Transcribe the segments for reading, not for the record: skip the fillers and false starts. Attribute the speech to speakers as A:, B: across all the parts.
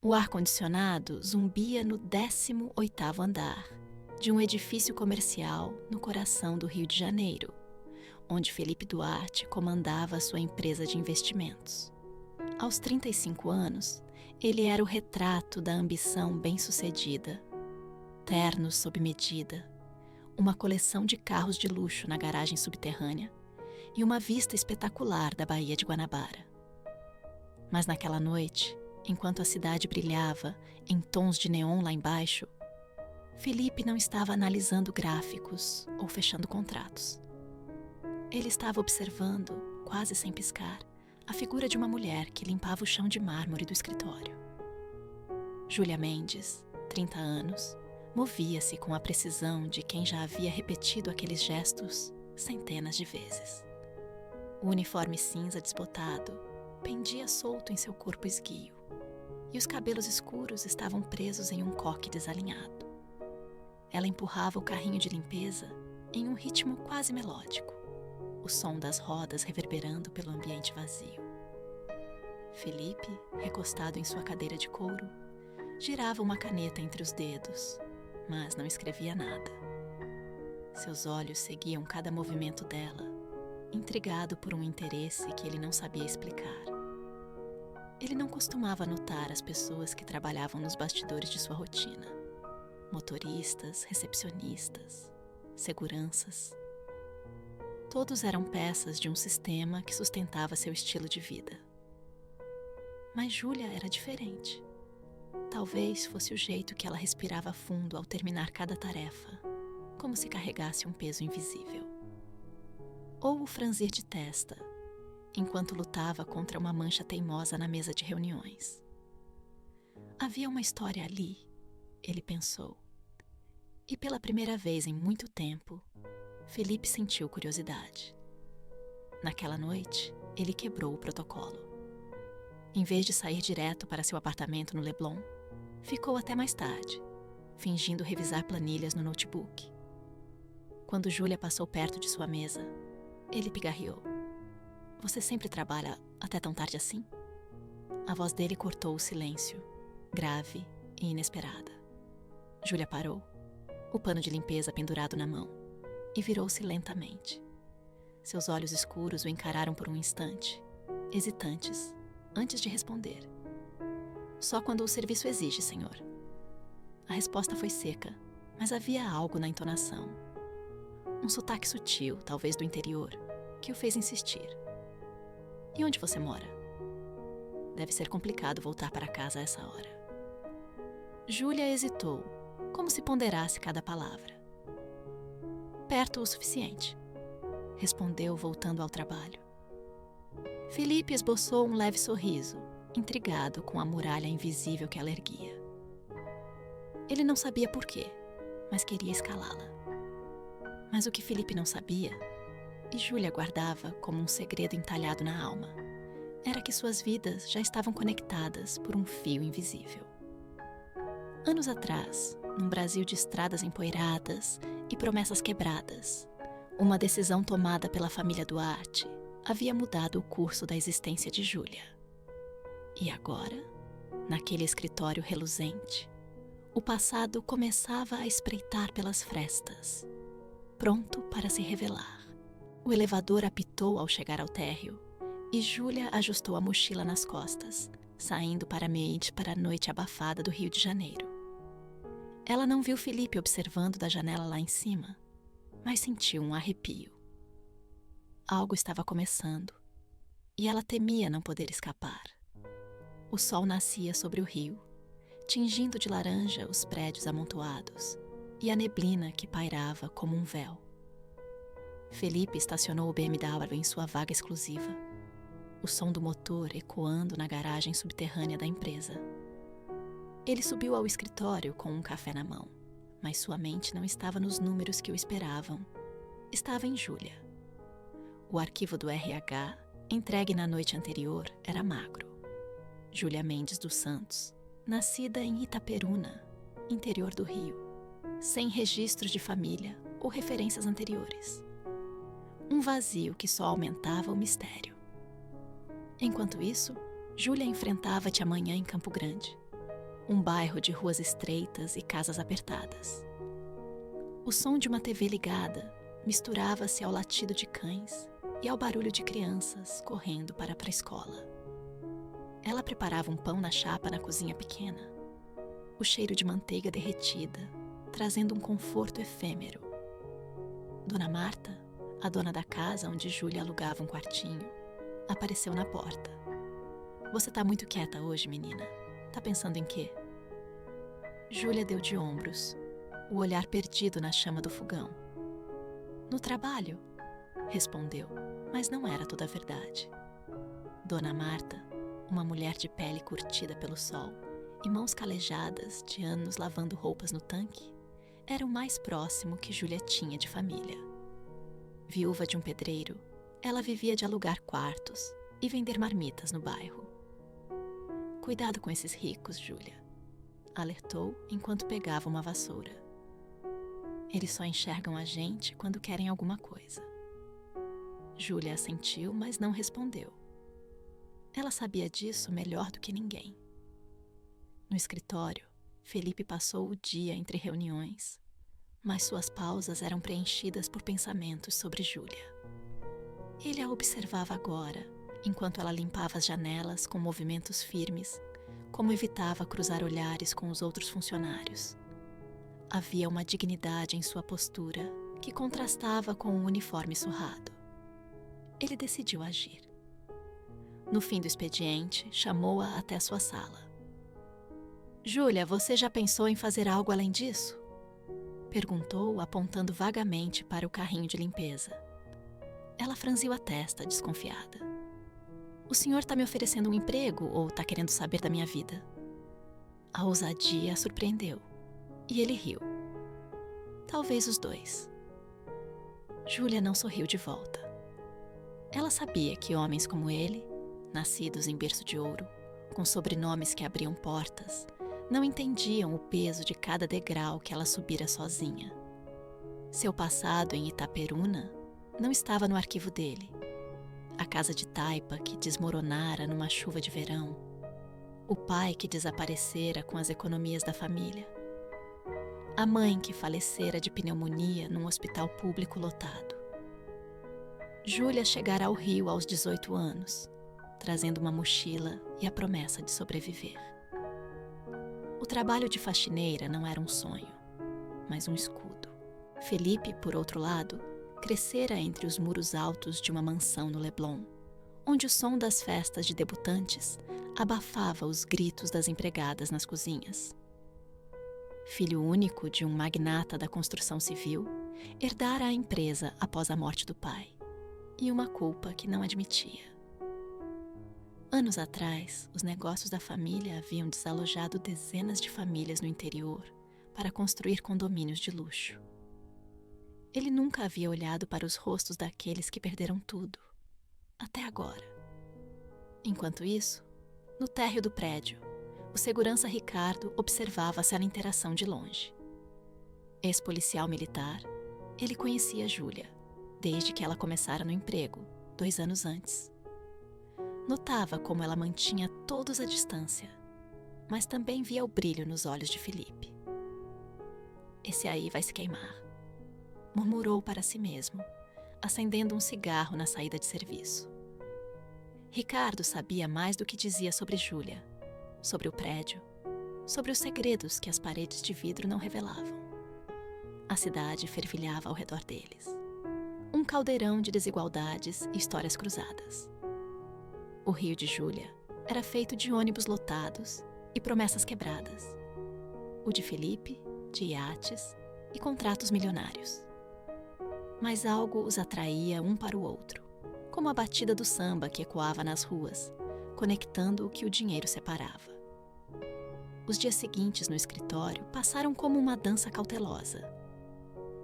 A: O ar-condicionado zumbia no 18º andar de um edifício comercial no coração do Rio de Janeiro, onde Felipe Duarte comandava sua empresa de investimentos. Aos 35 anos, ele era o retrato da ambição bem-sucedida. Ternos sob medida, uma coleção de carros de luxo na garagem subterrânea e uma vista espetacular da Baía de Guanabara. Mas naquela noite, enquanto a cidade brilhava em tons de neon lá embaixo, Felipe não estava analisando gráficos ou fechando contratos. Ele estava observando, quase sem piscar, a figura de uma mulher que limpava o chão de mármore do escritório. Júlia Mendes, 30 anos, movia-se com a precisão de quem já havia repetido aqueles gestos centenas de vezes. O uniforme cinza desbotado pendia solto em seu corpo esguio, e os cabelos escuros estavam presos em um coque desalinhado. Ela empurrava o carrinho de limpeza em um ritmo quase melódico, o som das rodas reverberando pelo ambiente vazio. Felipe, recostado em sua cadeira de couro, girava uma caneta entre os dedos, mas não escrevia nada. Seus olhos seguiam cada movimento dela, intrigado por um interesse que ele não sabia explicar. Ele não costumava notar as pessoas que trabalhavam nos bastidores de sua rotina. Motoristas, recepcionistas, seguranças. Todos eram peças de um sistema que sustentava seu estilo de vida. Mas Júlia era diferente. Talvez fosse o jeito que ela respirava fundo ao terminar cada tarefa, como se carregasse um peso invisível. Ou o franzir de testa, enquanto lutava contra uma mancha teimosa na mesa de reuniões. Havia uma história ali, ele pensou. E pela primeira vez em muito tempo, Felipe sentiu curiosidade. Naquela noite, ele quebrou o protocolo. Em vez de sair direto para seu apartamento no Leblon, ficou até mais tarde, fingindo revisar planilhas no notebook. Quando Júlia passou perto de sua mesa, ele pigarreou. "Você sempre trabalha até tão tarde assim?" A voz dele cortou o silêncio, grave e inesperada. Júlia parou, o pano de limpeza pendurado na mão, e virou-se lentamente. Seus olhos escuros o encararam por um instante, hesitantes, antes de responder. "Só quando o serviço exige, senhor." A resposta foi seca, mas havia algo na entonação. Um sotaque sutil, talvez do interior, que o fez insistir. "E onde você mora?" "Deve ser complicado voltar para casa a essa hora." Júlia hesitou, como se ponderasse cada palavra. "Perto o suficiente," respondeu, voltando ao trabalho. Felipe esboçou um leve sorriso, intrigado com a muralha invisível que ela erguia. Ele não sabia por quê, mas queria escalá-la. Mas o que Felipe não sabia, e Júlia guardava como um segredo entalhado na alma, era que suas vidas já estavam conectadas por um fio invisível. Anos atrás, num Brasil de estradas empoeiradas e promessas quebradas, uma decisão tomada pela família Duarte havia mudado o curso da existência de Júlia. E agora, naquele escritório reluzente, o passado começava a espreitar pelas frestas, pronto para se revelar. O elevador apitou ao chegar ao térreo e Júlia ajustou a mochila nas costas, saindo para Meide para a noite abafada do Rio de Janeiro. Ela não viu Felipe observando da janela lá em cima, mas sentiu um arrepio. Algo estava começando, e ela temia não poder escapar. O sol nascia sobre o rio, tingindo de laranja os prédios amontoados e a neblina que pairava como um véu. Felipe estacionou o BMW em sua vaga exclusiva, o som do motor ecoando na garagem subterrânea da empresa. Ele subiu ao escritório com um café na mão, mas sua mente não estava nos números que o esperavam. Estava em Júlia. O arquivo do RH, entregue na noite anterior, era magro. Júlia Mendes dos Santos, nascida em Itaperuna, interior do Rio, sem registros de família ou referências anteriores. Um vazio que só aumentava o mistério. Enquanto isso, Júlia enfrentava-te amanhã em Campo Grande. um bairro de ruas estreitas e casas apertadas. O som de uma TV ligada misturava-se ao latido de cães e ao barulho de crianças correndo para a pré-escola. Ela preparava um pão na chapa na cozinha pequena, o cheiro de manteiga derretida, trazendo um conforto efêmero. Dona Marta, a dona da casa onde Júlia alugava um quartinho, apareceu na porta. "Você tá muito quieta hoje, menina. Tá pensando em quê?" Júlia deu de ombros, o olhar perdido na chama do fogão. "No trabalho", respondeu, mas não era toda a verdade. Dona Marta, uma mulher de pele curtida pelo sol e mãos calejadas de anos lavando roupas no tanque, era o mais próximo que Júlia tinha de família. Viúva de um pedreiro, ela vivia de alugar quartos e vender marmitas no bairro. "Cuidado com esses ricos, Júlia", alertou enquanto pegava uma vassoura. "Eles só enxergam a gente quando querem alguma coisa." Júlia assentiu, mas não respondeu. Ela sabia disso melhor do que ninguém. No escritório, Felipe passou o dia entre reuniões, mas suas pausas eram preenchidas por pensamentos sobre Júlia. Ele a observava agora, enquanto ela limpava as janelas com movimentos firmes, como evitava cruzar olhares com os outros funcionários. Havia uma dignidade em sua postura que contrastava com o uniforme surrado. Ele decidiu agir. No fim do expediente, chamou-a até sua sala. "Júlia, você já pensou em fazer algo além disso?" perguntou, apontando vagamente para o carrinho de limpeza. Ela franziu a testa, desconfiada. "O senhor está me oferecendo um emprego ou está querendo saber da minha vida?" A ousadia a surpreendeu, e ele riu. Talvez os dois. Júlia não sorriu de volta. Ela sabia que homens como ele, nascidos em berço de ouro, com sobrenomes que abriam portas, não entendiam o peso de cada degrau que ela subira sozinha. Seu passado em Itaperuna não estava no arquivo dele. A casa de taipa que desmoronara numa chuva de verão. O pai que desaparecera com as economias da família. A mãe que falecera de pneumonia num hospital público lotado. Júlia chegara ao Rio aos 18 anos, trazendo uma mochila e a promessa de sobreviver. O trabalho de faxineira não era um sonho, mas um escudo. Felipe, por outro lado, crescera entre os muros altos de uma mansão no Leblon, onde o som das festas de debutantes abafava os gritos das empregadas nas cozinhas. Filho único de um magnata da construção civil, herdara a empresa após a morte do pai, e uma culpa que não admitia. Anos atrás, os negócios da família haviam desalojado dezenas de famílias no interior para construir condomínios de luxo. Ele nunca havia olhado para os rostos daqueles que perderam tudo, até agora. Enquanto isso, no térreo do prédio, o segurança Ricardo observava aquela interação de longe. Ex-policial militar, ele conhecia Júlia, desde que ela começara no emprego, 2 anos antes. Notava como ela mantinha todos à distância, mas também via o brilho nos olhos de Felipe. "Esse aí vai se queimar", murmurou para si mesmo, acendendo um cigarro na saída de serviço. Ricardo sabia mais do que dizia sobre Júlia, sobre o prédio, sobre os segredos que as paredes de vidro não revelavam. A cidade fervilhava ao redor deles. Um caldeirão de desigualdades e histórias cruzadas. O Rio de Júlia era feito de ônibus lotados e promessas quebradas. O de Felipe, de iates e contratos milionários. Mas algo os atraía um para o outro, como a batida do samba que ecoava nas ruas, conectando o que o dinheiro separava. Os dias seguintes no escritório passaram como uma dança cautelosa.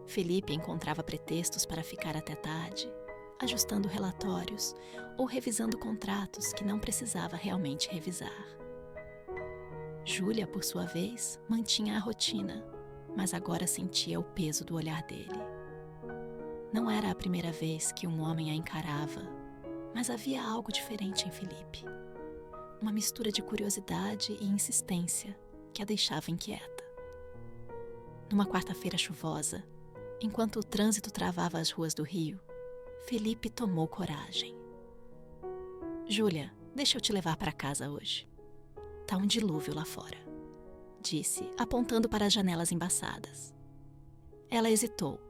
A: Felipe encontrava pretextos para ficar até tarde, ajustando relatórios ou revisando contratos que não precisava realmente revisar. Júlia, por sua vez, mantinha a rotina, mas agora sentia o peso do olhar dele. Não era a primeira vez que um homem a encarava, mas havia algo diferente em Felipe. Uma mistura de curiosidade e insistência, que a deixava inquieta. Numa quarta-feira chuvosa, enquanto o trânsito travava as ruas do Rio, Felipe tomou coragem. Júlia, deixa eu te levar para casa hoje. Tá um dilúvio lá fora, disse, apontando para as janelas embaçadas. Ela hesitou,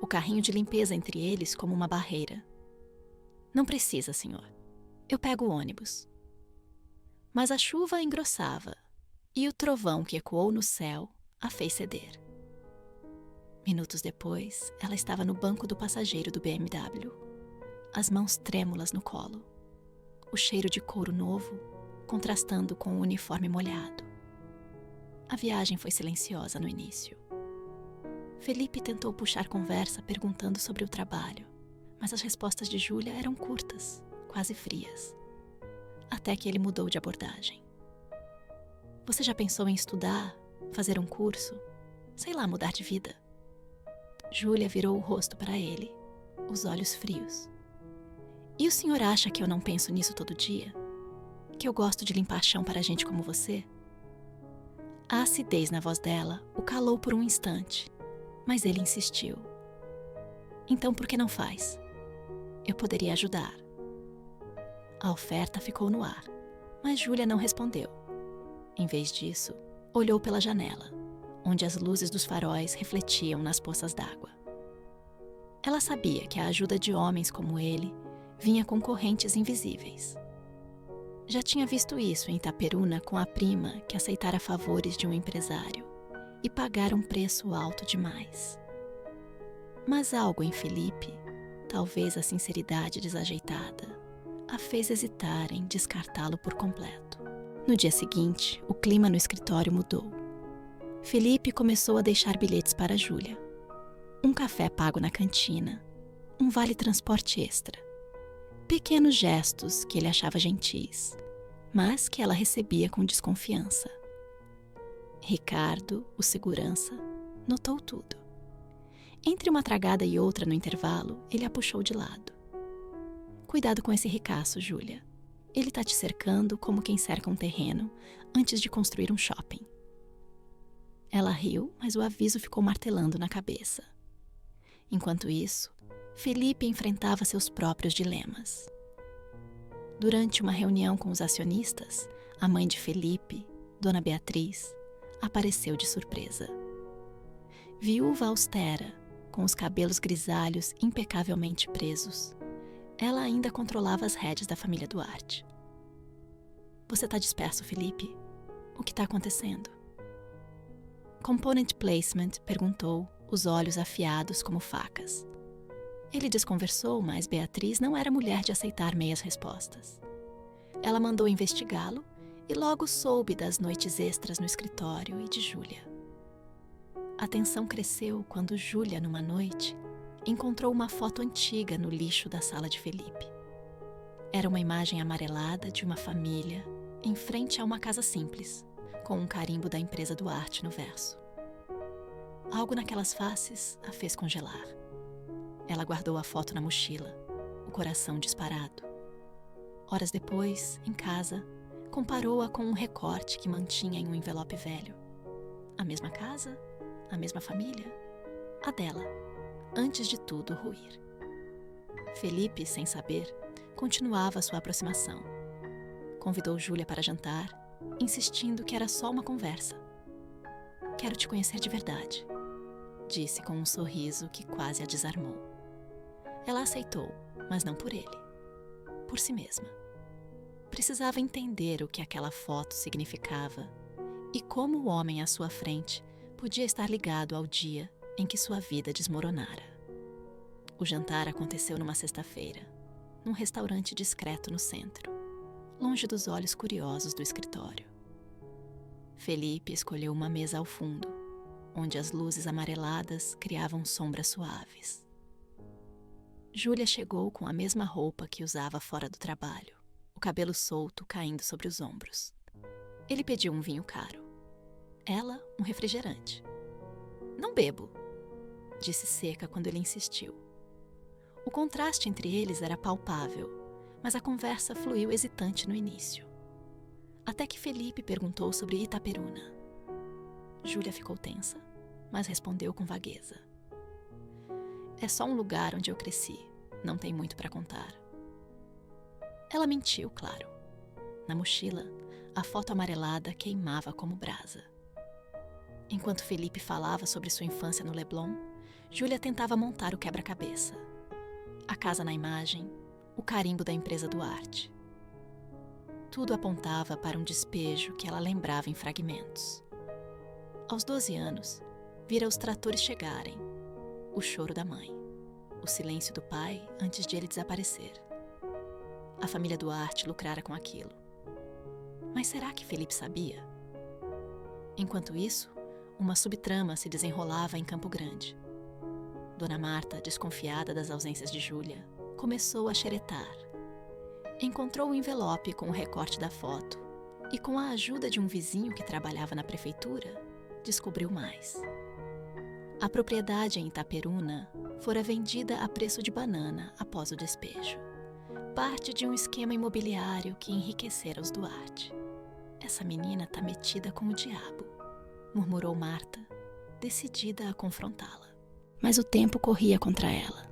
A: o carrinho de limpeza entre eles como uma barreira. Não precisa, senhor. Eu pego o ônibus. Mas a chuva engrossava e o trovão que ecoou no céu a fez ceder. Minutos depois, ela estava no banco do passageiro do BMW, as mãos trêmulas no colo, o cheiro de couro novo contrastando com o uniforme molhado. A viagem foi silenciosa no início. Felipe tentou puxar conversa perguntando sobre o trabalho, mas as respostas de Júlia eram curtas, quase frias. Até que ele mudou de abordagem. Você já pensou em estudar, fazer um curso? Sei lá, mudar de vida? Júlia virou o rosto para ele, os olhos frios. E o senhor acha que eu não penso nisso todo dia? Que eu gosto de limpar chão para gente como você? A acidez na voz dela o calou por um instante, mas ele insistiu. Então por que não faz? Eu poderia ajudar. A oferta ficou no ar, mas Júlia não respondeu. Em vez disso, olhou pela janela, onde as luzes dos faróis refletiam nas poças d'água. Ela sabia que a ajuda de homens como ele vinha com correntes invisíveis. Já tinha visto isso em Itaperuna com a prima que aceitara favores de um empresário e pagara um preço alto demais. Mas algo em Felipe, talvez a sinceridade desajeitada, a fez hesitar em descartá-lo por completo. No dia seguinte, o clima no escritório mudou. Felipe começou a deixar bilhetes para Júlia. Um café pago na cantina, um vale-transporte extra. Pequenos gestos que ele achava gentis, mas que ela recebia com desconfiança. Ricardo, o segurança, notou tudo. Entre uma tragada e outra no intervalo, ele a puxou de lado. Cuidado com esse ricaço, Júlia. Ele tá te cercando como quem cerca um terreno antes de construir um shopping. Ela riu, mas o aviso ficou martelando na cabeça. Enquanto isso, Felipe enfrentava seus próprios dilemas. Durante uma reunião com os acionistas, a mãe de Felipe, Dona Beatriz, apareceu de surpresa. Viúva austera, com os cabelos grisalhos impecavelmente presos, ela ainda controlava as rédeas da família Duarte. Você tá disperso, Felipe? O que tá acontecendo? Component Placement perguntou, os olhos afiados como facas. Ele desconversou, mas Beatriz não era mulher de aceitar meias respostas. Ela mandou investigá-lo e logo soube das noites extras no escritório e de Júlia. A tensão cresceu quando Júlia, numa noite, encontrou uma foto antiga no lixo da sala de Felipe. Era uma imagem amarelada de uma família em frente a uma casa simples, com um carimbo da empresa Duarte no verso. Algo naquelas faces a fez congelar. Ela guardou a foto na mochila, o coração disparado. Horas depois, em casa, comparou-a com um recorte que mantinha em um envelope velho. A mesma casa, a mesma família, a dela, antes de tudo ruir. Felipe, sem saber, continuava sua aproximação. Convidou Júlia para jantar, insistindo que era só uma conversa. Quero te conhecer de verdade, disse com um sorriso que quase a desarmou. Ela aceitou, mas não por ele, por si mesma. Precisava entender o que aquela foto significava e como o homem à sua frente podia estar ligado ao dia em que sua vida desmoronara. O jantar aconteceu numa sexta-feira, num restaurante discreto no centro, longe dos olhos curiosos do escritório. Felipe escolheu uma mesa ao fundo, onde as luzes amareladas criavam sombras suaves. Júlia chegou com a mesma roupa que usava fora do trabalho, o cabelo solto caindo sobre os ombros. Ele pediu um vinho caro. Ela, um refrigerante. Não bebo, disse seca quando ele insistiu. O contraste entre eles era palpável, mas a conversa fluiu hesitante no início. Até que Felipe perguntou sobre Itaperuna. Júlia ficou tensa, mas respondeu com vagueza. É só um lugar onde eu cresci. Não tem muito para contar. Ela mentiu, claro. Na mochila, a foto amarelada queimava como brasa. Enquanto Felipe falava sobre sua infância no Leblon, Júlia tentava montar o quebra-cabeça. A casa na imagem, o carimbo da empresa Duarte. Tudo apontava para um despejo que ela lembrava em fragmentos. Aos 12 anos, vira os tratores chegarem, o choro da mãe, o silêncio do pai antes de ele desaparecer. A família Duarte lucrara com aquilo. Mas será que Felipe sabia? Enquanto isso, uma subtrama se desenrolava em Campo Grande. Dona Marta, desconfiada das ausências de Júlia, começou a xeretar. Encontrou o envelope com o recorte da foto e, com a ajuda de um vizinho que trabalhava na prefeitura, descobriu mais. A propriedade em Itaperuna fora vendida a preço de banana após o despejo. Parte de um esquema imobiliário que enriquecera os Duarte. Essa menina tá metida com o diabo, murmurou Marta, decidida a confrontá-la. Mas o tempo corria contra ela.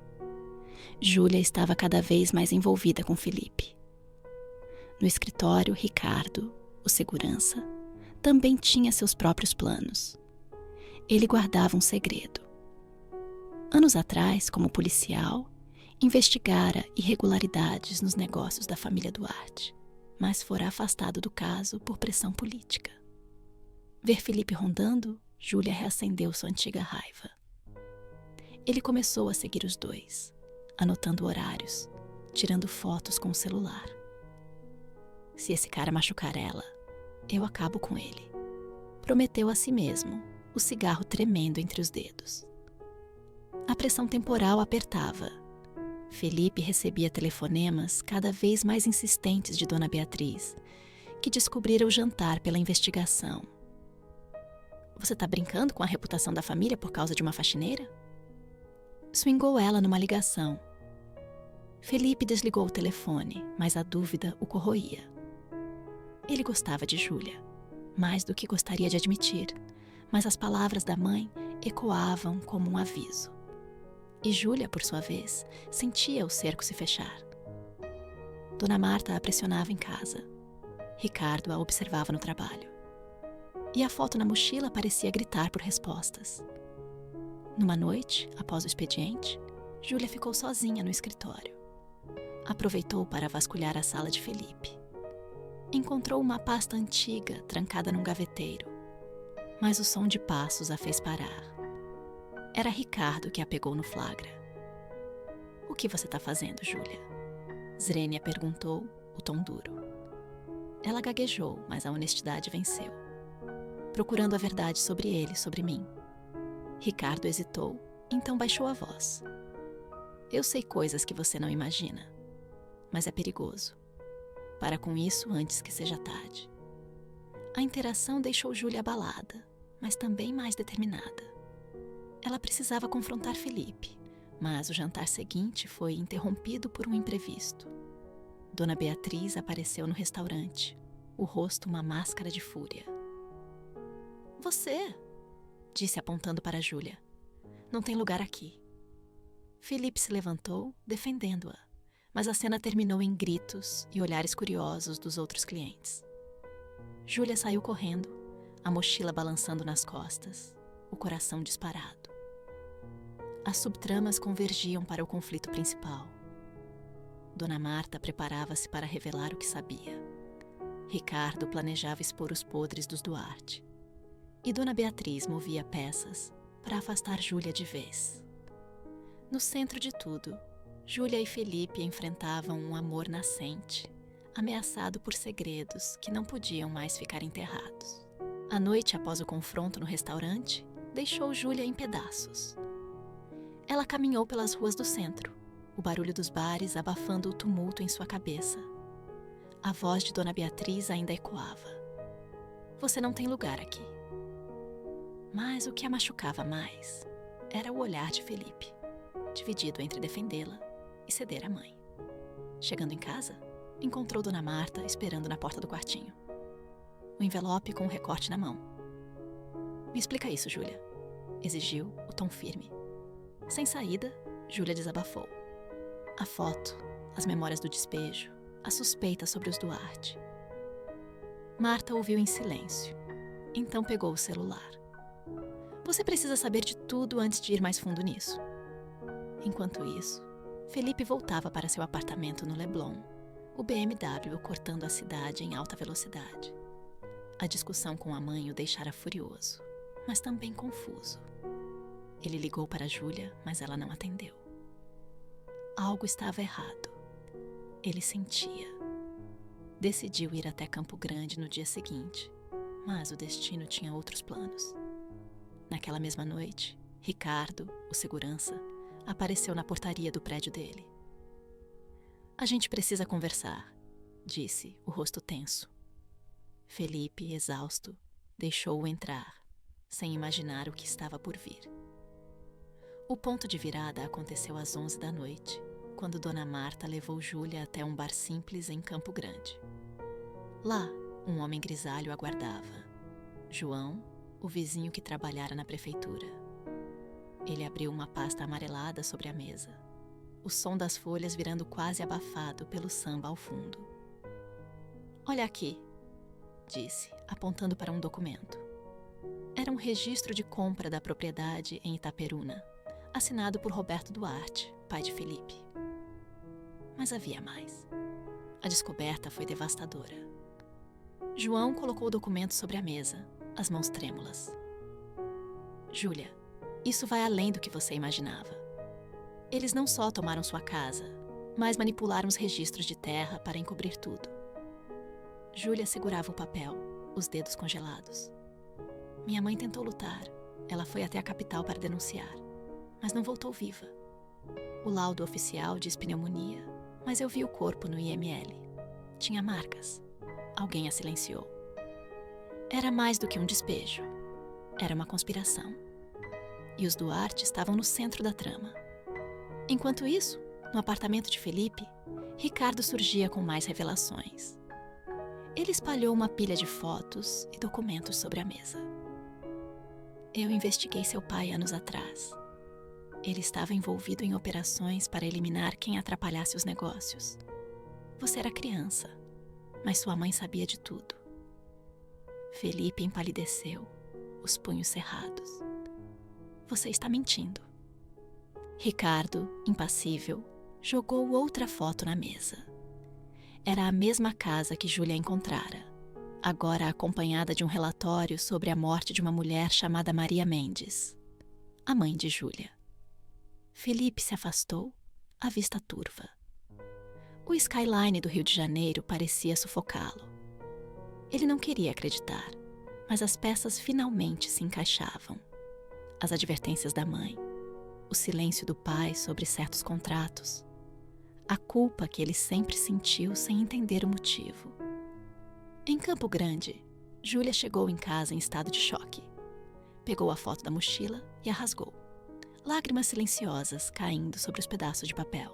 A: Júlia estava cada vez mais envolvida com Felipe. No escritório, Ricardo, o segurança, também tinha seus próprios planos. Ele guardava um segredo. Anos atrás, como policial, investigara irregularidades nos negócios da família Duarte, mas fora afastado do caso por pressão política. Ver Felipe rondando, Júlia reacendeu sua antiga raiva. Ele começou a seguir os dois, anotando horários, tirando fotos com o celular. Se esse cara machucar ela, eu acabo com ele. Prometeu a si mesmo, o cigarro tremendo entre os dedos. A pressão temporal apertava. Felipe recebia telefonemas cada vez mais insistentes de Dona Beatriz, que descobrira o jantar pela investigação. Você tá brincando com a reputação da família por causa de uma faxineira? Swingou ela numa ligação. Felipe desligou o telefone, mas a dúvida o corroía. Ele gostava de Júlia, mais do que gostaria de admitir, mas as palavras da mãe ecoavam como um aviso. E Júlia, por sua vez, sentia o cerco se fechar. Dona Marta a pressionava em casa. Ricardo a observava no trabalho. E a foto na mochila parecia gritar por respostas. Numa noite, após o expediente, Júlia ficou sozinha no escritório. Aproveitou para vasculhar a sala de Felipe. Encontrou uma pasta antiga trancada num gaveteiro, mas o som de passos a fez parar. Era Ricardo que a pegou no flagra. O que você está fazendo, Júlia? Zrenia perguntou, o tom duro. Ela gaguejou, mas a honestidade venceu. Procurando a verdade sobre ele, sobre mim. Ricardo hesitou, então baixou a voz. Eu sei coisas que você não imagina, mas é perigoso. Para com isso antes que seja tarde. A interação deixou Júlia abalada, mas também mais determinada. Ela precisava confrontar Felipe, mas o jantar seguinte foi interrompido por um imprevisto. Dona Beatriz apareceu no restaurante, o rosto uma máscara de fúria. Você, disse apontando para Júlia. Não tem lugar aqui. Felipe se levantou, defendendo-a, mas a cena terminou em gritos e olhares curiosos dos outros clientes. Júlia saiu correndo, a mochila balançando nas costas, o coração disparado. As subtramas convergiam para o conflito principal. Dona Marta preparava-se para revelar o que sabia. Ricardo planejava expor os podres dos Duarte. E Dona Beatriz movia peças para afastar Júlia de vez. No centro de tudo, Júlia e Felipe enfrentavam um amor nascente, ameaçado por segredos que não podiam mais ficar enterrados. A noite após o confronto no restaurante deixou Júlia em pedaços. Ela caminhou pelas ruas do centro, o barulho dos bares abafando o tumulto em sua cabeça. A voz de Dona Beatriz ainda ecoava. Você não tem lugar aqui. Mas o que a machucava mais era o olhar de Felipe, dividido entre defendê-la e ceder à mãe. Chegando em casa, encontrou Dona Marta esperando na porta do quartinho. O envelope com o recorte na mão. Me explica isso, Júlia, exigiu o tom firme. Sem saída, Júlia desabafou. A foto, as memórias do despejo, a suspeita sobre os Duarte. Marta ouviu em silêncio. Então pegou o celular. Você precisa saber de tudo antes de ir mais fundo nisso. Enquanto isso, Felipe voltava para seu apartamento no Leblon, o BMW cortando a cidade em alta velocidade. A discussão com a mãe o deixara furioso, mas também confuso. Ele ligou para Júlia, mas ela não atendeu. Algo estava errado. Ele sentia. Decidiu ir até Campo Grande no dia seguinte, mas o destino tinha outros planos. Naquela mesma noite, Ricardo, o segurança, apareceu na portaria do prédio dele. A gente precisa conversar, disse, o rosto tenso. Felipe, exausto, deixou-o entrar, sem imaginar o que estava por vir. O ponto de virada aconteceu às 11 da noite, quando Dona Marta levou Júlia até um bar simples em Campo Grande. Lá, um homem grisalho aguardava. João, o vizinho que trabalhara na prefeitura. Ele abriu uma pasta amarelada sobre a mesa, o som das folhas virando quase abafado pelo samba ao fundo. Olha aqui, disse, apontando para um documento. Era um registro de compra da propriedade em Itaperuna, assinado por Roberto Duarte, pai de Felipe. Mas havia mais. A descoberta foi devastadora. João colocou o documento sobre a mesa, as mãos trêmulas. Júlia, isso vai além do que você imaginava. Eles não só tomaram sua casa, mas manipularam os registros de terra para encobrir tudo. Júlia segurava o papel, os dedos congelados. Minha mãe tentou lutar. Ela foi até a capital para denunciar, mas não voltou viva. O laudo oficial diz pneumonia, mas eu vi o corpo no IML. Tinha marcas. Alguém a silenciou. Era mais do que um despejo. Era uma conspiração. E os Duarte estavam no centro da trama. Enquanto isso, no apartamento de Felipe, Ricardo surgia com mais revelações. Ele espalhou uma pilha de fotos e documentos sobre a mesa. Eu investiguei seu pai anos atrás. Ele estava envolvido em operações para eliminar quem atrapalhasse os negócios. Você era criança, mas sua mãe sabia de tudo. Felipe empalideceu, os punhos cerrados. Você está mentindo. Ricardo, impassível, jogou outra foto na mesa. Era a mesma casa que Júlia encontrara, agora acompanhada de um relatório sobre a morte de uma mulher chamada Maria Mendes, a mãe de Júlia. Felipe se afastou, a vista turva. O skyline do Rio de Janeiro parecia sufocá-lo. Ele não queria acreditar, mas as peças finalmente se encaixavam. As advertências da mãe, o silêncio do pai sobre certos contratos, a culpa que ele sempre sentiu sem entender o motivo. Em Campo Grande, Júlia chegou em casa em estado de choque. Pegou a foto da mochila e a rasgou. Lágrimas silenciosas caindo sobre os pedaços de papel.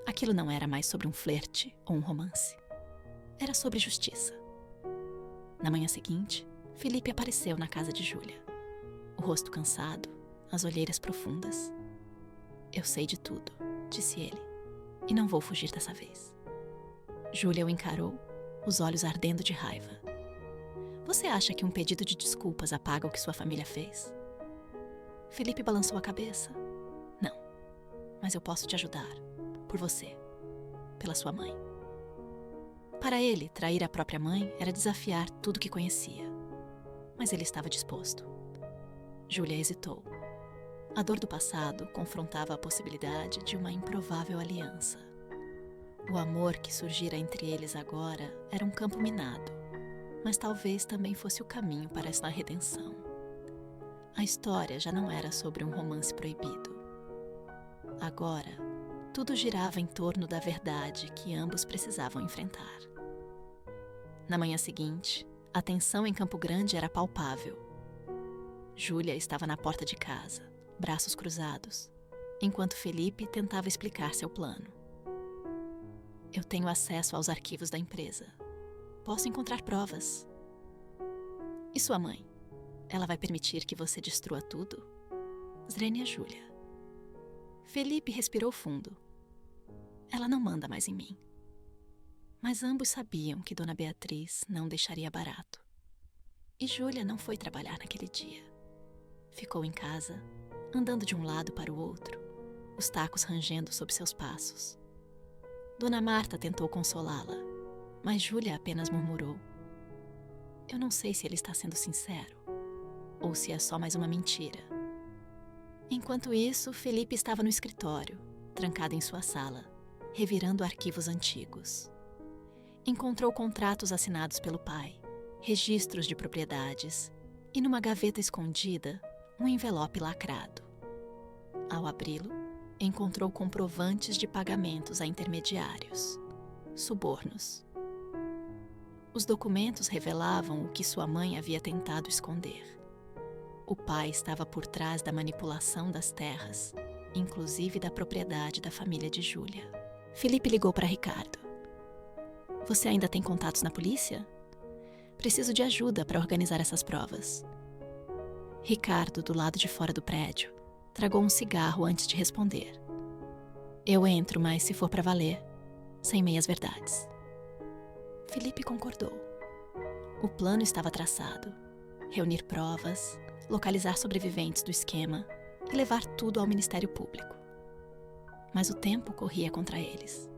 A: Aquilo não era mais sobre um flerte ou um romance. Era sobre justiça. Na manhã seguinte, Felipe apareceu na casa de Júlia. O rosto cansado, as olheiras profundas. Eu sei de tudo, disse ele, e não vou fugir dessa vez. Júlia o encarou, os olhos ardendo de raiva. Você acha que um pedido de desculpas apaga o que sua família fez? Felipe balançou a cabeça. Não, mas eu posso te ajudar. Por você. Pela sua mãe. Para ele, trair a própria mãe era desafiar tudo que conhecia. Mas ele estava disposto. Júlia hesitou. A dor do passado confrontava a possibilidade de uma improvável aliança. O amor que surgira entre eles agora era um campo minado, mas talvez também fosse o caminho para essa redenção. A história já não era sobre um romance proibido. Agora, tudo girava em torno da verdade que ambos precisavam enfrentar. Na manhã seguinte, a tensão em Campo Grande era palpável. Júlia estava na porta de casa, braços cruzados, enquanto Felipe tentava explicar seu plano. Eu tenho acesso aos arquivos da empresa. Posso encontrar provas. E sua mãe? Ela vai permitir que você destrua tudo? Zrenia Júlia. Felipe respirou fundo. Ela não manda mais em mim. Mas ambos sabiam que Dona Beatriz não deixaria barato. E Júlia não foi trabalhar naquele dia. Ficou em casa, andando de um lado para o outro, os tacos rangendo sob seus passos. Dona Marta tentou consolá-la, mas Júlia apenas murmurou: eu não sei se ele está sendo sincero, ou se é só mais uma mentira. Enquanto isso, Felipe estava no escritório, trancado em sua sala, revirando arquivos antigos. Encontrou contratos assinados pelo pai, registros de propriedades e, numa gaveta escondida, um envelope lacrado. Ao abri-lo, encontrou comprovantes de pagamentos a intermediários, subornos. Os documentos revelavam o que sua mãe havia tentado esconder. O pai estava por trás da manipulação das terras, inclusive da propriedade da família de Júlia. Felipe ligou para Ricardo. Você ainda tem contatos na polícia? Preciso de ajuda para organizar essas provas. Ricardo, do lado de fora do prédio, tragou um cigarro antes de responder. Eu entro, mas se for para valer, sem meias verdades. Felipe concordou. O plano estava traçado: reunir provas, localizar sobreviventes do esquema e levar tudo ao Ministério Público. Mas o tempo corria contra eles.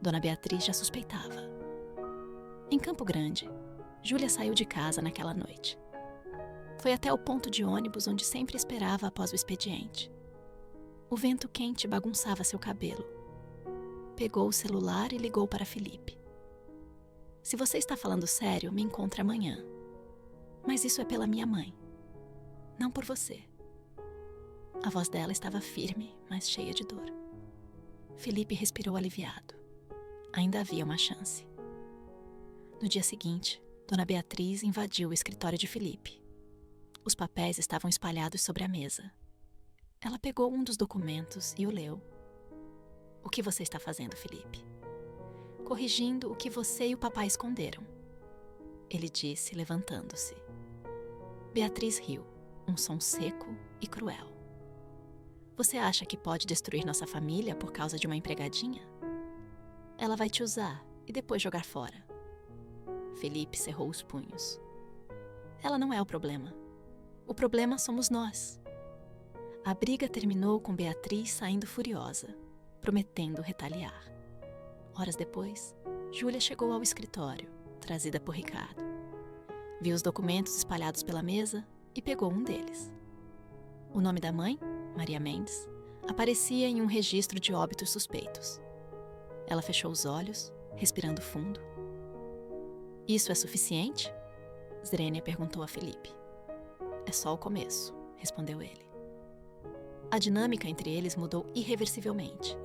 A: Dona Beatriz já suspeitava. Em Campo Grande, Júlia saiu de casa naquela noite. Foi até o ponto de ônibus onde sempre esperava após o expediente. O vento quente bagunçava seu cabelo. Pegou o celular e ligou para Felipe. Se você está falando sério, me encontre amanhã. Mas isso é pela minha mãe, não por você. A voz dela estava firme, mas cheia de dor. Felipe respirou aliviado. Ainda havia uma chance. No dia seguinte, Dona Beatriz invadiu o escritório de Felipe. Os papéis estavam espalhados sobre a mesa. Ela pegou um dos documentos e o leu. O que você está fazendo, Felipe? Corrigindo o que você e o papai esconderam. Ele disse, levantando-se. Beatriz riu, um som seco e cruel. Você acha que pode destruir nossa família por causa de uma empregadinha? Ela vai te usar e depois jogar fora. Felipe cerrou os punhos. Ela não é o problema. O problema somos nós. A briga terminou com Beatriz saindo furiosa, prometendo retaliar. Horas depois, Júlia chegou ao escritório, trazida por Ricardo. Viu os documentos espalhados pela mesa e pegou um deles. O nome da mãe, Maria Mendes, aparecia em um registro de óbitos suspeitos. Ela fechou os olhos, respirando fundo. Isso é suficiente? Zrenia perguntou a Felipe. É só o começo, respondeu ele. A dinâmica entre eles mudou irreversivelmente.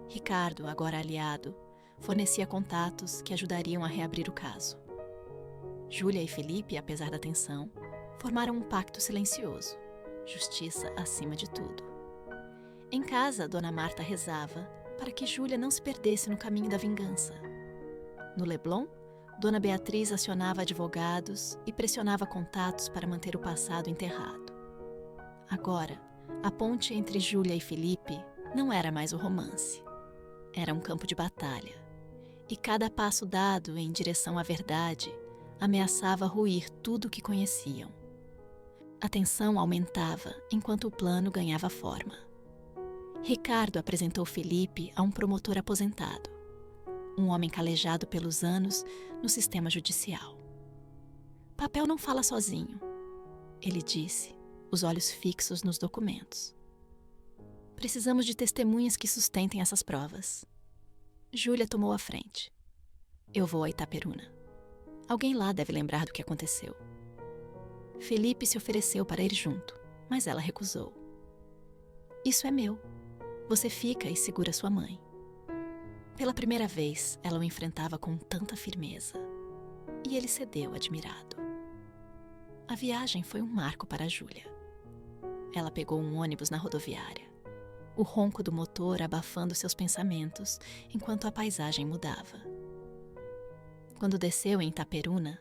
A: Ricardo, agora aliado, fornecia contatos que ajudariam a reabrir o caso. Júlia e Felipe, apesar da tensão, formaram um pacto silencioso, justiça acima de tudo. Em casa, Dona Marta rezava para que Júlia não se perdesse no caminho da vingança. No Leblon, Dona Beatriz acionava advogados e pressionava contatos para manter o passado enterrado. Agora, a ponte entre Júlia e Felipe não era mais o romance. Era um campo de batalha. E cada passo dado em direção à verdade ameaçava ruir tudo o que conheciam. A tensão aumentava enquanto o plano ganhava forma. Ricardo apresentou Felipe a um promotor aposentado, um homem calejado pelos anos no sistema judicial. Papel não fala sozinho, ele disse, os olhos fixos nos documentos. Precisamos de testemunhas que sustentem essas provas. Júlia tomou a frente. Eu vou a Itaperuna. Alguém lá deve lembrar do que aconteceu. Felipe se ofereceu para ir junto, mas ela recusou. Isso é meu. Você fica e segura sua mãe. Pela primeira vez, ela o enfrentava com tanta firmeza. E ele cedeu, admirado. A viagem foi um marco para Júlia. Ela pegou um ônibus na rodoviária, o ronco do motor abafando seus pensamentos enquanto a paisagem mudava. Quando desceu em Itaperuna,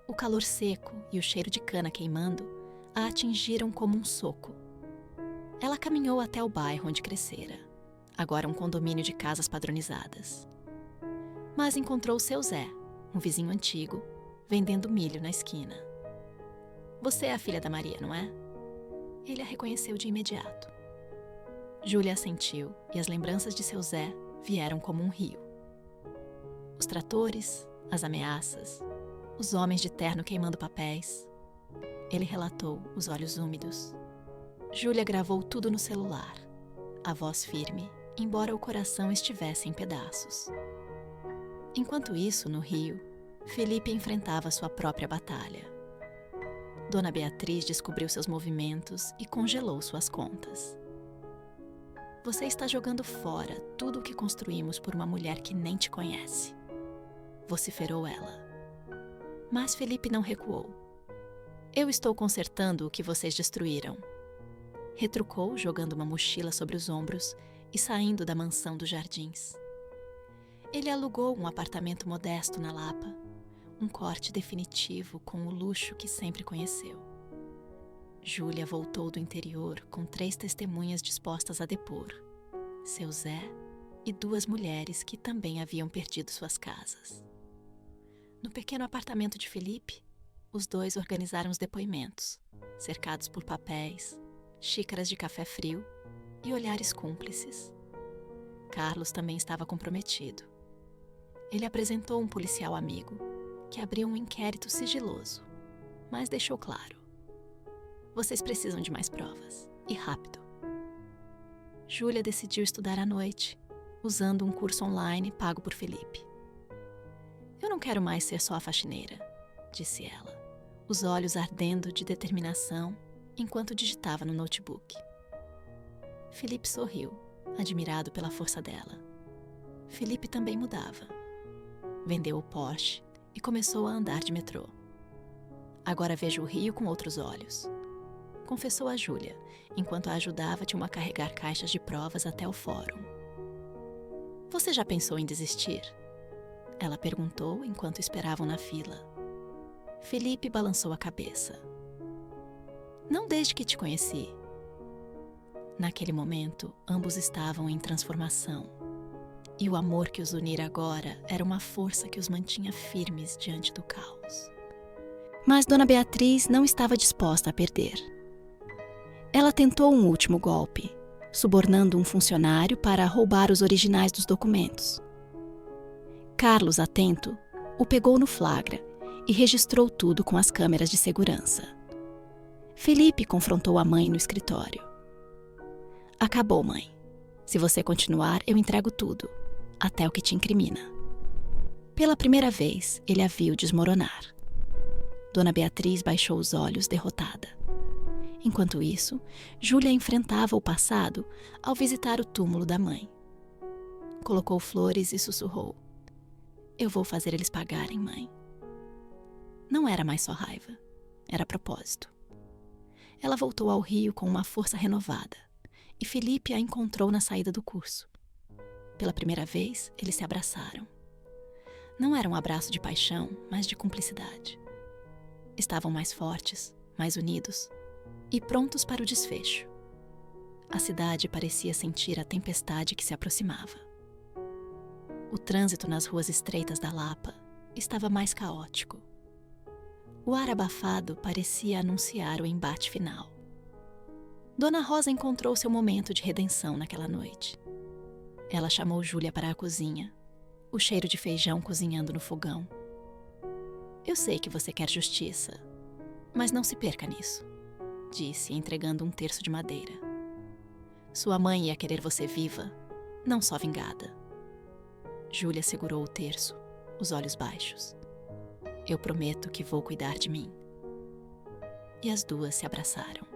A: O calor seco e o cheiro de cana queimando a atingiram como um soco. Ela caminhou até o bairro onde crescera, agora um condomínio de casas padronizadas. Mas encontrou seu Zé, um vizinho antigo, vendendo milho na esquina. Você é a filha da Maria, não é? Ele a reconheceu de imediato. Júlia assentiu e as lembranças de seu Zé vieram como um rio. Os tratores, as ameaças, os homens de terno queimando papéis. Ele relatou, os olhos úmidos. Júlia gravou tudo no celular, a voz firme, embora o coração estivesse em pedaços. Enquanto isso, no Rio, Felipe enfrentava sua própria batalha. Dona Beatriz descobriu seus movimentos e congelou suas contas. Você está jogando fora tudo o que construímos por uma mulher que nem te conhece, vociferou ela. Mas Felipe não recuou. Eu estou consertando o que vocês destruíram, retrucou, jogando uma mochila sobre os ombros e saindo da mansão dos Jardins. Ele alugou um apartamento modesto na Lapa, um corte definitivo com o luxo que sempre conheceu. Júlia voltou do interior com 3 testemunhas dispostas a depor, seu Zé e 2 mulheres que também haviam perdido suas casas. No pequeno apartamento de Felipe, os 2 organizaram os depoimentos, cercados por papéis, xícaras de café frio e olhares cúmplices. Carlos também estava comprometido. Ele apresentou um policial amigo, que abriu um inquérito sigiloso, mas deixou claro: vocês precisam de mais provas, e rápido. Júlia decidiu estudar à noite, usando um curso online pago por Felipe. Eu não quero mais ser só a faxineira, disse ela, os olhos ardendo de determinação enquanto digitava no notebook. Felipe sorriu, admirado pela força dela. Felipe também mudava. Vendeu o Porsche e começou a andar de metrô. Agora vejo o Rio com outros olhos, confessou a Júlia, enquanto a ajudava a carregar caixas de provas até o fórum. Você já pensou em desistir? Ela perguntou enquanto esperavam na fila. Felipe balançou a cabeça. Não desde que te conheci. Naquele momento, ambos estavam em transformação. E o amor que os unira agora era uma força que os mantinha firmes diante do caos. Mas Dona Beatriz não estava disposta a perder. Ela tentou um último golpe, subornando um funcionário para roubar os originais dos documentos. Carlos, atento, o pegou no flagra e registrou tudo com as câmeras de segurança. Felipe confrontou a mãe no escritório. Acabou, mãe. Se você continuar, eu entrego tudo, até o que te incrimina. Pela primeira vez, ele a viu desmoronar. Dona Beatriz baixou os olhos, derrotada. Enquanto isso, Júlia enfrentava o passado ao visitar o túmulo da mãe. Colocou flores e sussurrou: eu vou fazer eles pagarem, mãe. Não era mais só raiva, era propósito. Ela voltou ao Rio com uma força renovada, e Felipe a encontrou na saída do curso. Pela primeira vez, eles se abraçaram. Não era um abraço de paixão, mas de cumplicidade. Estavam mais fortes, mais unidos e prontos para o desfecho. A cidade parecia sentir a tempestade que se aproximava. O trânsito nas ruas estreitas da Lapa estava mais caótico. O ar abafado parecia anunciar o embate final. Dona Rosa encontrou seu momento de redenção naquela noite. Ela chamou Júlia para a cozinha, o cheiro de feijão cozinhando no fogão. Eu sei que você quer justiça, mas não se perca nisso, disse, entregando um terço de madeira. Sua mãe ia querer você viva, não só vingada. Júlia segurou o terço, os olhos baixos. Eu prometo que vou cuidar de mim. E as duas se abraçaram.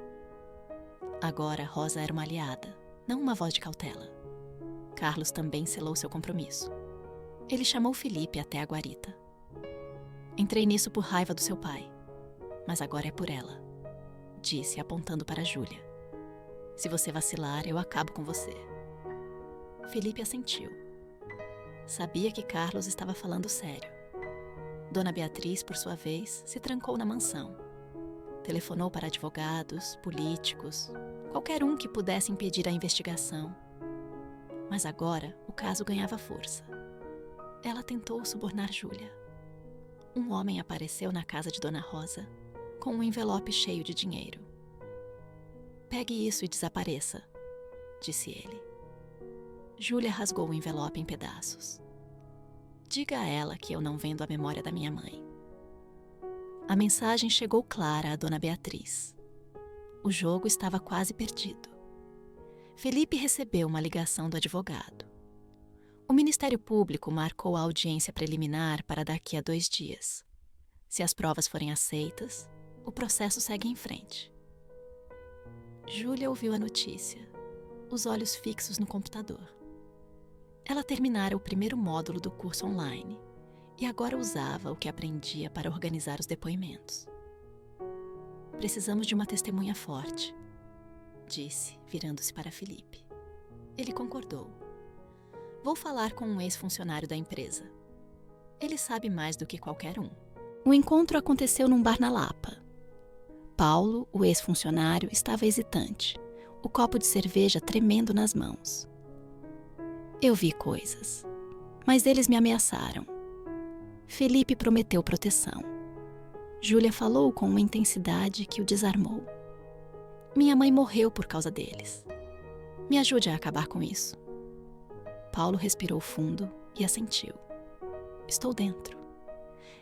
A: Agora Rosa era uma aliada, não uma voz de cautela. Carlos também selou seu compromisso. Ele chamou Felipe até a guarita. Entrei nisso por raiva do seu pai, mas agora é por ela, disse, apontando para Júlia. Se você vacilar, eu acabo com você. Felipe assentiu. Sabia que Carlos estava falando sério. Dona Beatriz, por sua vez, se trancou na mansão. Telefonou para advogados, políticos, qualquer um que pudesse impedir a investigação. Mas agora o caso ganhava força. Ela tentou subornar Júlia. Um homem apareceu na casa de Dona Rosa com um envelope cheio de dinheiro. "Pegue isso e desapareça", disse ele. Júlia rasgou o envelope em pedaços. "Diga a ela que eu não vendo a memória da minha mãe." A mensagem chegou clara a Dona Beatriz. O jogo estava quase perdido. Felipe recebeu uma ligação do advogado. O Ministério Público marcou a audiência preliminar para daqui a 2 dias. Se as provas forem aceitas, o processo segue em frente. Júlia ouviu a notícia, os olhos fixos no computador. Ela terminara o primeiro módulo do curso online e agora usava o que aprendia para organizar os depoimentos. "Precisamos de uma testemunha forte", disse, virando-se para Felipe. Ele concordou. "Vou falar com um ex-funcionário da empresa. Ele sabe mais do que qualquer um." O encontro aconteceu num bar na Lapa. Paulo, o ex-funcionário, estava hesitante, o copo de cerveja tremendo nas mãos. "Eu vi coisas, mas eles me ameaçaram." Felipe prometeu proteção. Júlia falou com uma intensidade que o desarmou. "Minha mãe morreu por causa deles. Me ajude a acabar com isso." Paulo respirou fundo e assentiu. "Estou dentro."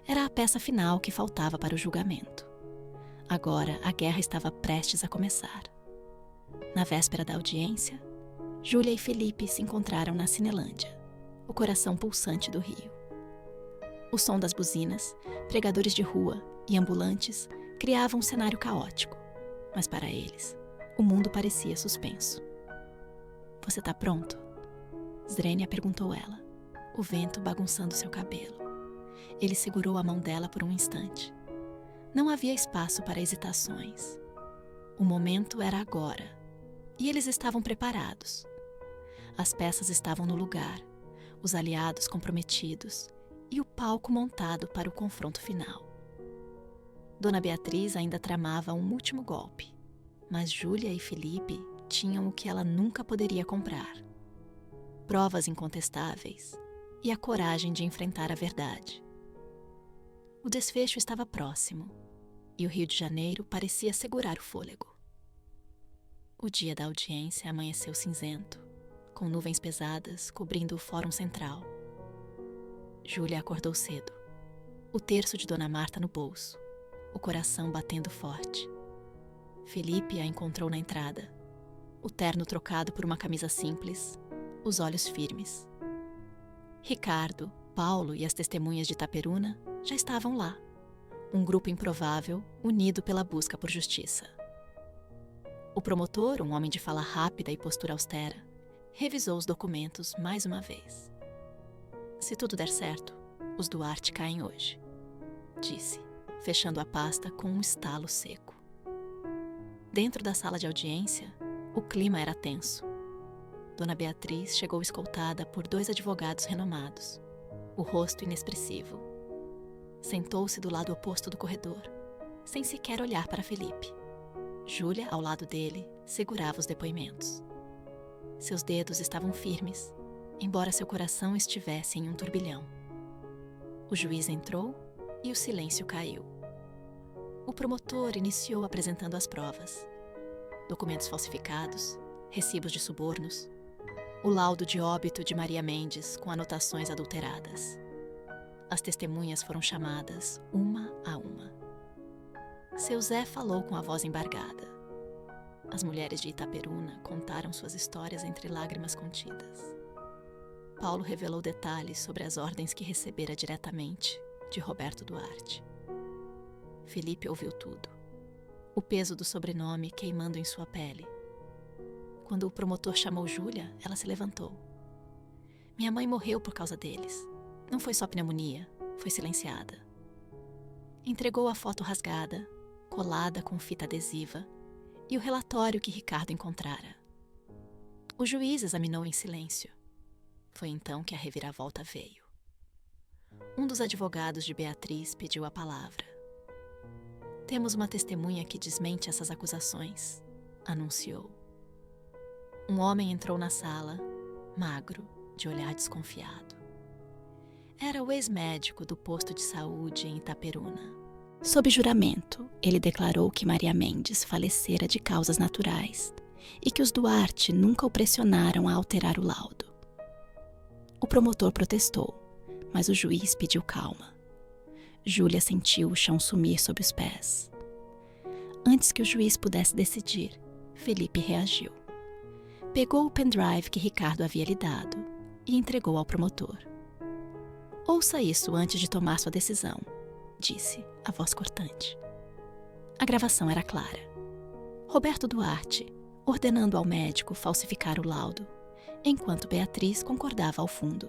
A: Era a peça final que faltava para o julgamento. Agora a guerra estava prestes a começar. Na véspera da audiência, Júlia e Felipe se encontraram na Cinelândia, o coração pulsante do Rio. O som das buzinas, pregadores de rua e ambulantes criavam um cenário caótico, mas para eles, o mundo parecia suspenso. "Você está pronto?" Zrenia perguntou ela, o vento bagunçando seu cabelo. Ele segurou a mão dela por um instante. Não havia espaço para hesitações. O momento era agora, e eles estavam preparados. As peças estavam no lugar, os aliados comprometidos e o palco montado para o confronto final. Dona Beatriz ainda tramava um último golpe, mas Júlia e Felipe tinham o que ela nunca poderia comprar: provas incontestáveis e a coragem de enfrentar a verdade. O desfecho estava próximo, e o Rio de Janeiro parecia segurar o fôlego. O dia da audiência amanheceu cinzento, com nuvens pesadas cobrindo o fórum central. Júlia acordou cedo, o terço de Dona Marta no bolso, o coração batendo forte. Felipe a encontrou na entrada, o terno trocado por uma camisa simples, os olhos firmes. Ricardo, Paulo e as testemunhas de Itaperuna já estavam lá, um grupo improvável unido pela busca por justiça. O promotor, um homem de fala rápida e postura austera, revisou os documentos mais uma vez. "Se tudo der certo, os Duarte caem hoje", disse, fechando a pasta com um estalo seco. Dentro da sala de audiência, o clima era tenso. Dona Beatriz chegou escoltada por 2 advogados renomados, o rosto inexpressivo. Sentou-se do lado oposto do corredor, sem sequer olhar para Felipe. Júlia, ao lado dele, segurava os depoimentos. Seus dedos estavam firmes, embora seu coração estivesse em um turbilhão. O juiz entrou e o silêncio caiu. O promotor iniciou apresentando as provas: documentos falsificados, recibos de subornos, o laudo de óbito de Maria Mendes com anotações adulteradas. As testemunhas foram chamadas uma a uma. Seu Zé falou com a voz embargada. As mulheres de Itaperuna contaram suas histórias entre lágrimas contidas. Paulo revelou detalhes sobre as ordens que recebera diretamente de Roberto Duarte. Felipe ouviu tudo, o peso do sobrenome queimando em sua pele. Quando o promotor chamou Júlia, ela se levantou. "Minha mãe morreu por causa deles. Não foi só pneumonia, foi silenciada." Entregou a foto rasgada, colada com fita adesiva, e o relatório que Ricardo encontrara. O juiz examinou em silêncio. Foi então que a reviravolta veio. Um dos advogados de Beatriz pediu a palavra. Temos uma testemunha que desmente essas acusações, anunciou. Um homem entrou na sala, magro, de olhar desconfiado. Era o ex-médico do posto de saúde em Itaperuna. Sob juramento, ele declarou que Maria Mendes falecera de causas naturais e que os Duarte nunca o pressionaram a alterar o laudo. O promotor protestou, mas o juiz pediu calma. Júlia sentiu o chão sumir sob os pés. Antes que o juiz pudesse decidir, Felipe reagiu. Pegou o pendrive que Ricardo havia lhe dado e entregou ao promotor. Ouça isso antes de tomar sua decisão, disse, a voz cortante. A gravação era clara. Roberto Duarte ordenando ao médico falsificar o laudo, enquanto Beatriz concordava ao fundo.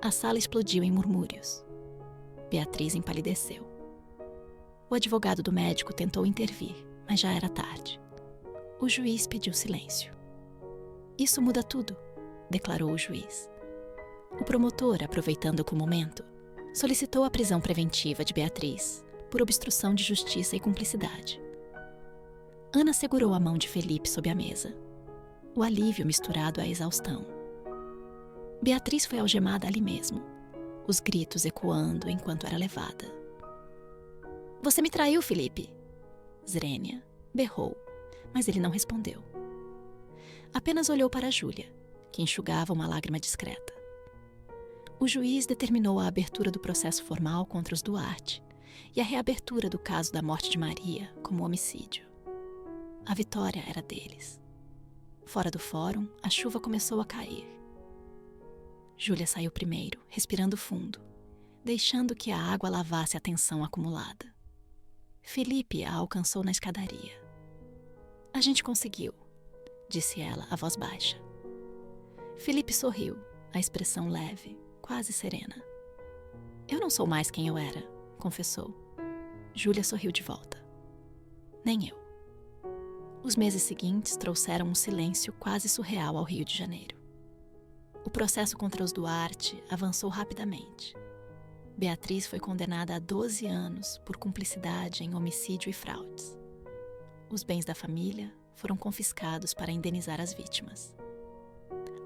A: A sala explodiu em murmúrios. Beatriz empalideceu. O advogado do médico tentou intervir, mas já era tarde. O juiz pediu silêncio. Isso muda tudo, declarou o juiz. O promotor, aproveitando o momento, solicitou a prisão preventiva de Beatriz por obstrução de justiça e cumplicidade. Ana segurou a mão de Felipe sob a mesa. O alívio misturado à exaustão. Beatriz foi algemada ali mesmo, os gritos ecoando enquanto era levada. Você me traiu, Felipe! Zrênia berrou, mas ele não respondeu. Apenas olhou para Júlia, que enxugava uma lágrima discreta. O juiz determinou a abertura do processo formal contra os Duarte e a reabertura do caso da morte de Maria como homicídio. A vitória era deles. Fora do fórum, a chuva começou a cair. Júlia saiu primeiro, respirando fundo, deixando que a água lavasse a tensão acumulada. Felipe a alcançou na escadaria. A gente conseguiu, disse ela, a voz baixa. Felipe sorriu, a expressão leve, quase serena. Eu não sou mais quem eu era, confessou. Júlia sorriu de volta. Nem eu. Os meses seguintes trouxeram um silêncio quase surreal ao Rio de Janeiro. O processo contra os Duarte avançou rapidamente. Beatriz foi condenada a 12 anos por cumplicidade em homicídio e fraudes. Os bens da família foram confiscados para indenizar as vítimas.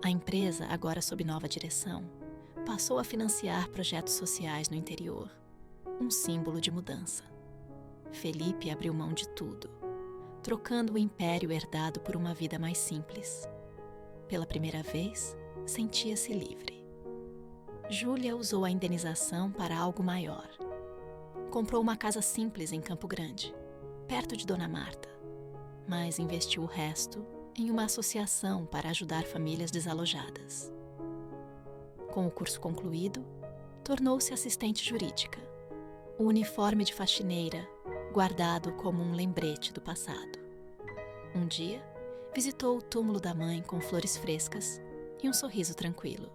A: A empresa, agora sob nova direção, passou a financiar projetos sociais no interior, um símbolo de mudança. Felipe abriu mão de tudo, trocando o império herdado por uma vida mais simples. Pela primeira vez, sentia-se livre. Júlia usou a indenização para algo maior. Comprou uma casa simples em Campo Grande, perto de Dona Marta, mas investiu o resto em uma associação para ajudar famílias desalojadas. Com o curso concluído, tornou-se assistente jurídica, o uniforme de faxineira guardado como um lembrete do passado. Um dia, visitou o túmulo da mãe com flores frescas e um sorriso tranquilo.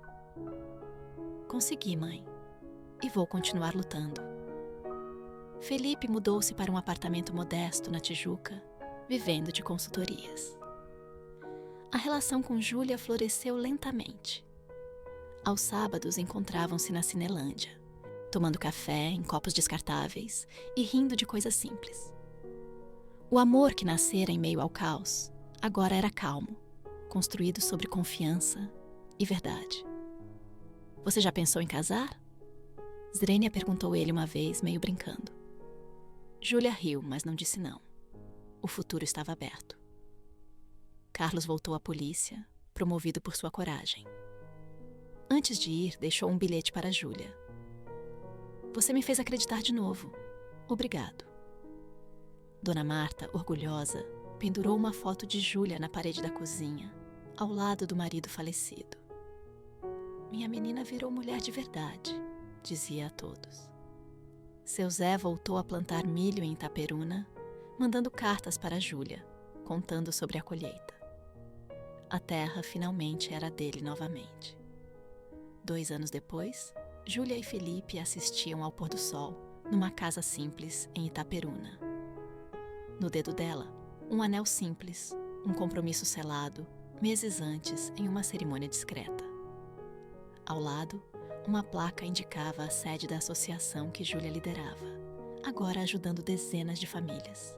A: Consegui, mãe, e vou continuar lutando. Felipe mudou-se para um apartamento modesto na Tijuca, vivendo de consultorias. A relação com Júlia floresceu lentamente. Aos sábados encontravam-se na Cinelândia, tomando café em copos descartáveis e rindo de coisas simples. O amor que nascera em meio ao caos agora era calmo, construído sobre confiança e verdade. Você já pensou em casar? Zrênia perguntou ele uma vez, meio brincando. Júlia riu, mas não disse não. O futuro estava aberto. Carlos voltou à polícia, promovido por sua coragem. Antes de ir, deixou um bilhete para Júlia. Você me fez acreditar de novo. Obrigado. Dona Marta, orgulhosa, pendurou uma foto de Júlia na parede da cozinha, ao lado do marido falecido. Minha menina virou mulher de verdade, dizia a todos. Seu Zé voltou a plantar milho em Itaperuna, mandando cartas para Júlia, contando sobre a colheita. A terra finalmente era dele novamente. 2 anos depois, Júlia e Felipe assistiam ao pôr do sol numa casa simples em Itaperuna. No dedo dela, um anel simples, um compromisso selado, meses antes em uma cerimônia discreta. Ao lado, Uma placa indicava a sede da associação que Júlia liderava, agora ajudando dezenas de famílias.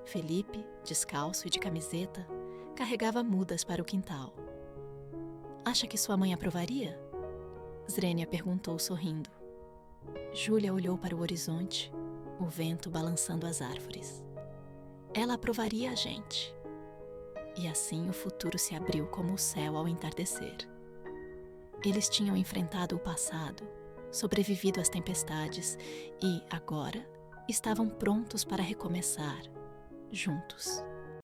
A: Felipe, descalço e de camiseta, carregava mudas para o quintal. Acha que sua mãe aprovaria? Zrenia perguntou sorrindo. Júlia olhou para o horizonte, o vento balançando as árvores. Ela aprovaria a gente. E assim o futuro se abriu como o céu ao entardecer. Eles tinham enfrentado o passado, sobrevivido às tempestades e, agora, estavam prontos para recomeçar, juntos.